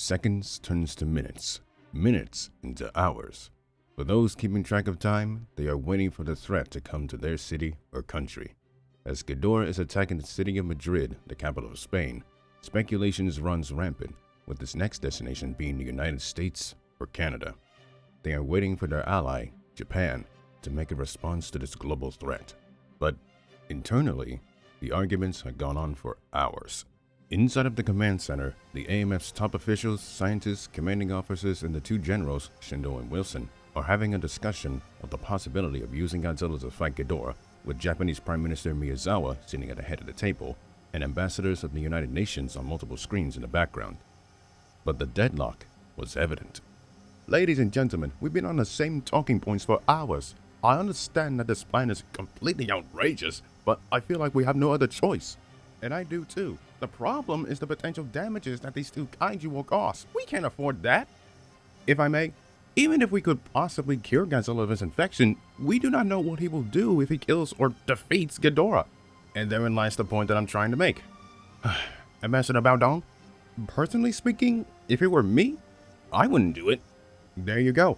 seconds turns to minutes, minutes into hours. For those keeping track of time, they are waiting for the threat to come to their city or country. As Ghidorah is attacking the city of Madrid, the capital of Spain, speculations runs rampant, with its next destination being the United States or Canada. They are waiting for their ally, Japan, to make a response to this global threat. But internally, the arguments have gone on for hours. Inside of the command center, the AMF's top officials, scientists, commanding officers, and the two generals, Shindo and Wilson, are having a discussion of the possibility of using Godzilla to fight Ghidorah, with Japanese Prime Minister Miyazawa sitting at the head of the table, and ambassadors of the United Nations on multiple screens in the background. But the deadlock was evident. Ladies and gentlemen, we've been on the same talking points for hours. I understand that this plan is completely outrageous, but I feel like we have no other choice. And I do too. The problem is the potential damages that these two kaiju will cause. We can't afford that. If I may, even if we could possibly cure Godzilla of his infection, we do not know what he will do if he kills or defeats Ghidorah. And therein lies the point that I'm trying to make. Ambassador Baodong, personally speaking, if it were me, I wouldn't do it. There you go.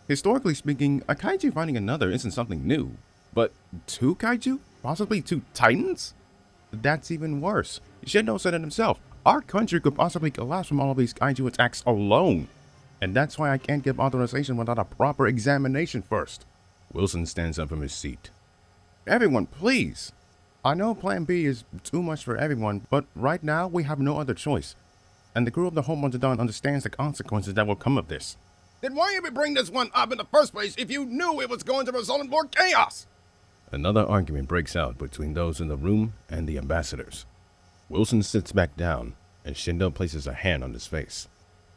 Historically speaking, a kaiju fighting another isn't something new. But two kaiju? Possibly two titans? That's even worse. Shindo said it himself. Our country could possibly collapse from all of these kaiju attacks alone. And that's why I can't give authorization without a proper examination first. Wilson stands up from his seat. Everyone, please. I know Plan B is too much for everyone, but right now we have no other choice. And the crew of the Homododon understands the consequences that will come of this. Then why even bring this one up in the first place if you knew it was going to result in more chaos? Another argument breaks out between those in the room and the ambassadors. Wilson sits back down, and Shindo places a hand on his face.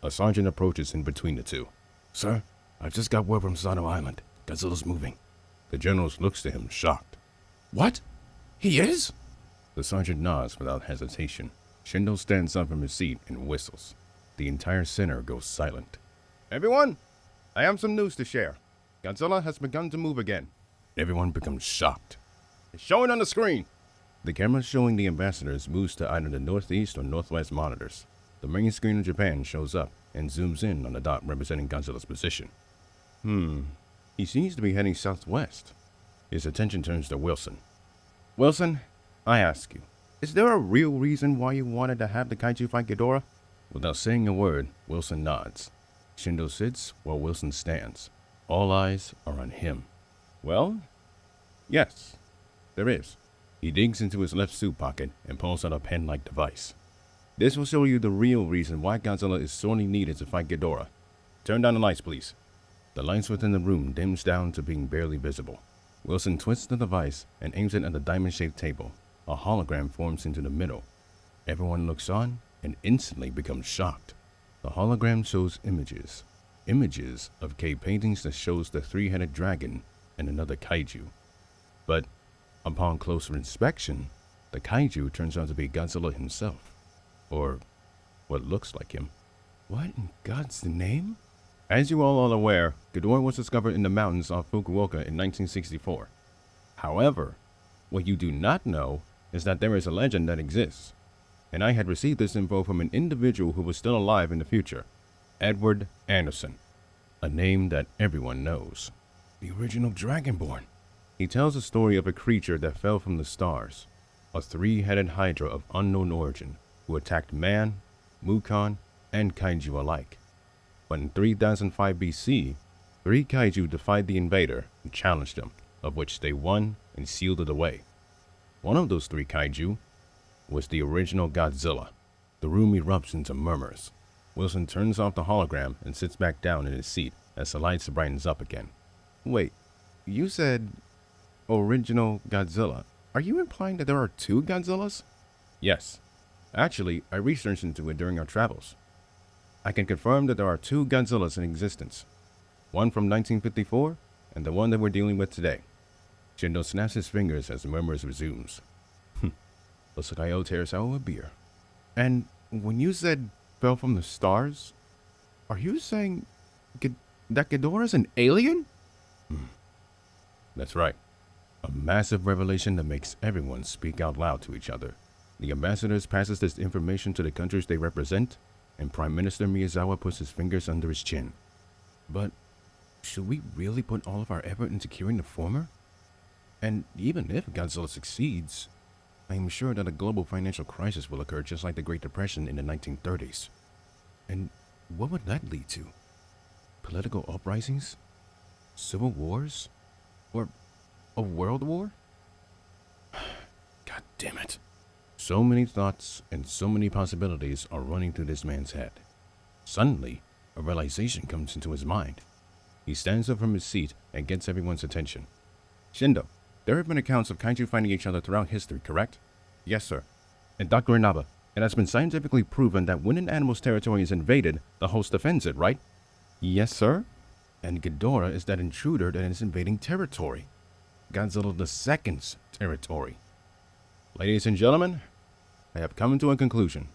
A sergeant approaches in between the two. Sir, I've just got word from Sano Island. Godzilla's moving. The general looks to him, shocked. What? He is? The sergeant nods without hesitation. Shindo stands up from his seat and whistles. The entire center goes silent. Everyone, I have some news to share. Godzilla has begun to move again. Everyone becomes shocked. It's showing on the screen. The camera showing the ambassadors moves to either the northeast or northwest monitors. The main screen of Japan shows up and zooms in on the dot representing Godzilla's position. He seems to be heading southwest. His attention turns to Wilson. Wilson, I ask you, is there a real reason why you wanted to have the kaiju fight Ghidorah? Without saying a word, Wilson nods. Shindo sits while Wilson stands. All eyes are on him. Well, yes, there is. He digs into his left suit pocket and pulls out a pen-like device. This will show you the real reason why Godzilla is sorely needed to fight Ghidorah. Turn down the lights, please. The lights within the room dims down to being barely visible. Wilson twists the device and aims it at the diamond-shaped table. A hologram forms into the middle. Everyone looks on and instantly becomes shocked. The hologram shows images of cave paintings that shows the three-headed dragon and another kaiju. But upon closer inspection, the kaiju turns out to be Godzilla himself. Or what looks like him. What in God's name? As you all are aware, Ghidorah was discovered in the mountains off Fukuoka in 1964. However, what you do not know is that there is a legend that exists. And I had received this info from an individual who was still alive in the future. Edward Anderson. A name that everyone knows. The original Dragonborn. He tells a story of a creature that fell from the stars. A three-headed hydra of unknown origin who attacked man, Mukon, and kaiju alike. But in 3005 BC, three kaiju defied the invader and challenged him, of which they won and sealed it away. One of those three kaiju was the original Godzilla. The room erupts into murmurs. Wilson turns off the hologram and sits back down in his seat as the lights brightens up again. Wait, you said original Godzilla. Are you implying that there are two Godzillas? Yes. Actually, I researched into it during our travels. I can confirm that there are two Godzillas in existence. One from 1954 and the one that we're dealing with today. Shindo snaps his fingers as the murmurs resumes. Looks like I owe Terasawa a beer. And when you said fell from the stars, are you saying that Ghidorah is an alien? That's right. A massive revelation that makes everyone speak out loud to each other. The ambassadors passes this information to the countries they represent, and Prime Minister Miyazawa puts his fingers under his chin. But should we really put all of our effort into curing the former? And even if Godzilla succeeds, I am sure that a global financial crisis will occur just like the Great Depression in the 1930s. And what would that lead to? Political uprisings? Civil wars? Or a world war? God damn it. So many thoughts and so many possibilities are running through this man's head. Suddenly, a realization comes into his mind. He stands up from his seat and gets everyone's attention. Shindo, there have been accounts of kaiju fighting each other throughout history, correct? Yes, sir. And Dr. Inaba, it has been scientifically proven that when an animal's territory is invaded, the host defends it, right? Yes, sir. And Ghidorah is that intruder that is invading territory. Godzilla II's territory. Ladies and gentlemen, I have come to a conclusion.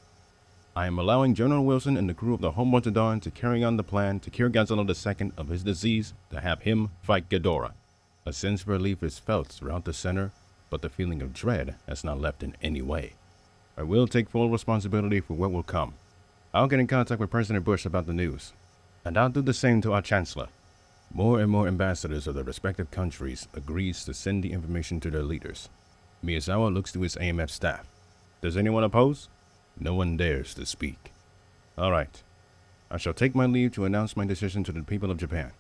I am allowing General Wilson and the crew of the Homeward Dawn to carry on the plan to cure Godzilla II of his disease to have him fight Ghidorah. A sense of relief is felt throughout the center, but the feeling of dread has not left in any way. I will take full responsibility for what will come. I'll get in contact with President Bush about the news, and I'll do the same to our Chancellor. More and more ambassadors of the respective countries agrees to send the information to their leaders. Miyazawa looks to his AMF staff. Does anyone oppose? No one dares to speak. All right. I shall take my leave to announce my decision to the people of Japan.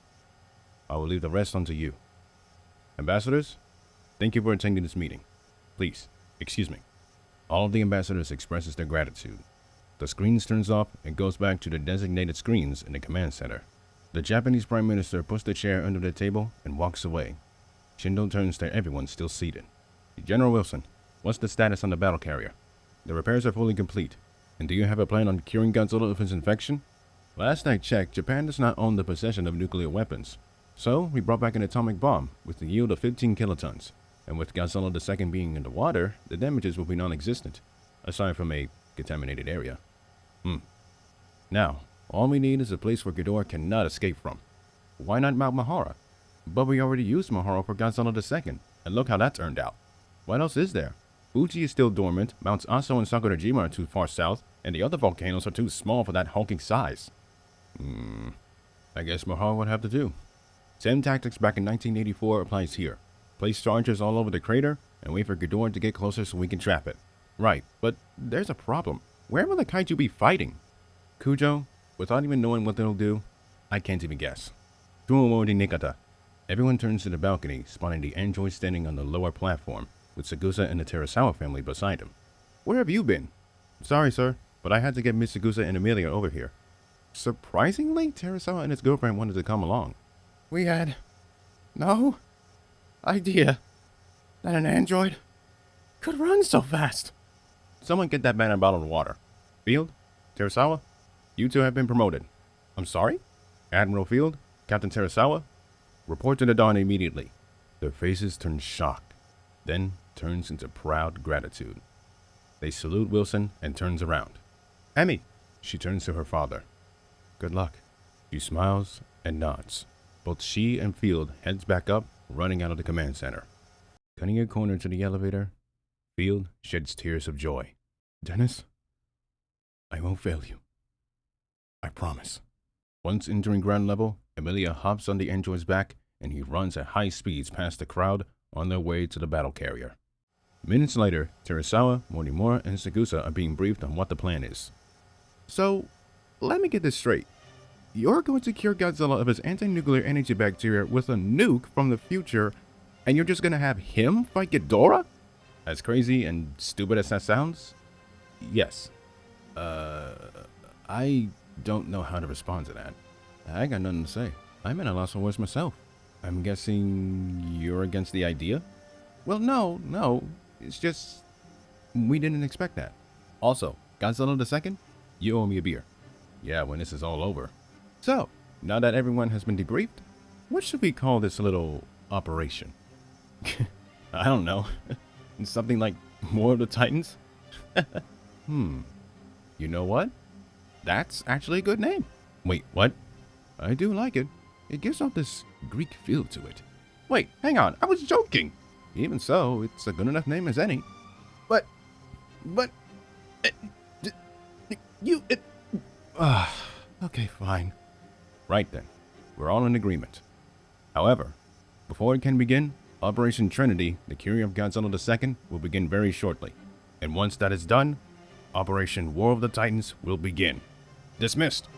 I will leave the rest unto you. Ambassadors, thank you for attending this meeting. Please, excuse me. All of the ambassadors expresses their gratitude. The screens turns off and goes back to the designated screens in the command center. The Japanese Prime Minister puts the chair under the table and walks away. Shindo turns to everyone still seated. General Wilson, what's the status on the battle carrier? The repairs are fully complete. And do you have a plan on curing Godzilla of his infection? Last I checked, Japan does not own the possession of nuclear weapons. So, we brought back an atomic bomb with a yield of 15 kilotons. And with Godzilla II being in the water, the damages will be non-existent, aside from a contaminated area. Now, all we need is a place where Ghidorah cannot escape from. Why not Mount Mahara? But we already used Mahara for Godzilla II, and look how that turned out. What else is there? Fuji is still dormant, Mounts Aso and Sakurajima are too far south, and the other volcanoes are too small for that hulking size. I guess Mahara would have to do. Same tactics back in 1984 applies here. Place charges all over the crater, and wait for Ghidorah to get closer so we can trap it. Right, but there's a problem. Where will the kaiju be fighting? Kujo, without even knowing what they'll do, I can't even guess. Tuomori Nikata. Everyone turns to the balcony, spotting the android standing on the lower platform, with Sagusa and the Terasawa family beside him. Where have you been? Sorry, sir, but I had to get Miss Sagusa and Amelia over here. Surprisingly, Terasawa and his girlfriend wanted to come along. We had no idea that an android could run so fast. Someone get that man a bottle of water. Field? Terasawa? You two have been promoted. I'm sorry? Admiral Field? Captain Terasawa? Report to the Dawn immediately. Their faces turn shocked, then turns into proud gratitude. They salute Wilson and turns around. Emmy! She turns to her father. Good luck. She smiles and nods. Both she and Field heads back up, running out of the command center. Cutting a corner to the elevator, Field sheds tears of joy. Dennis, I won't fail you. I promise. Once entering ground level, Amelia hops on the android's back and he runs at high speeds past the crowd on their way to the battle carrier. Minutes later, Terasawa, Morimura, and Sagusa are being briefed on what the plan is. So, let me get this straight. You're going to cure Godzilla of his anti-nuclear energy bacteria with a nuke from the future, and you're just going to have him fight Ghidorah? As crazy and stupid as that sounds? Yes. I don't know how to respond to that. I got nothing to say. I'm at a loss for words myself. I'm guessing you're against the idea? Well, no. It's just, we didn't expect that. Also, Godzilla II, you owe me a beer. Yeah, when this is all over. So, now that everyone has been debriefed, what should we call this little operation? I don't know. Something like More of the Titans? You know what? That's actually a good name. Wait, what? I do like it. It gives off this Greek feel to it. Wait, hang on. I was joking. Even so, it's a good enough name as any. But, Okay, fine. Right then. We're all in agreement. However, before it can begin, Operation Trinity, the Curing of Godzilla II, will begin very shortly. And once that is done, Operation War of the Titans will begin. Dismissed.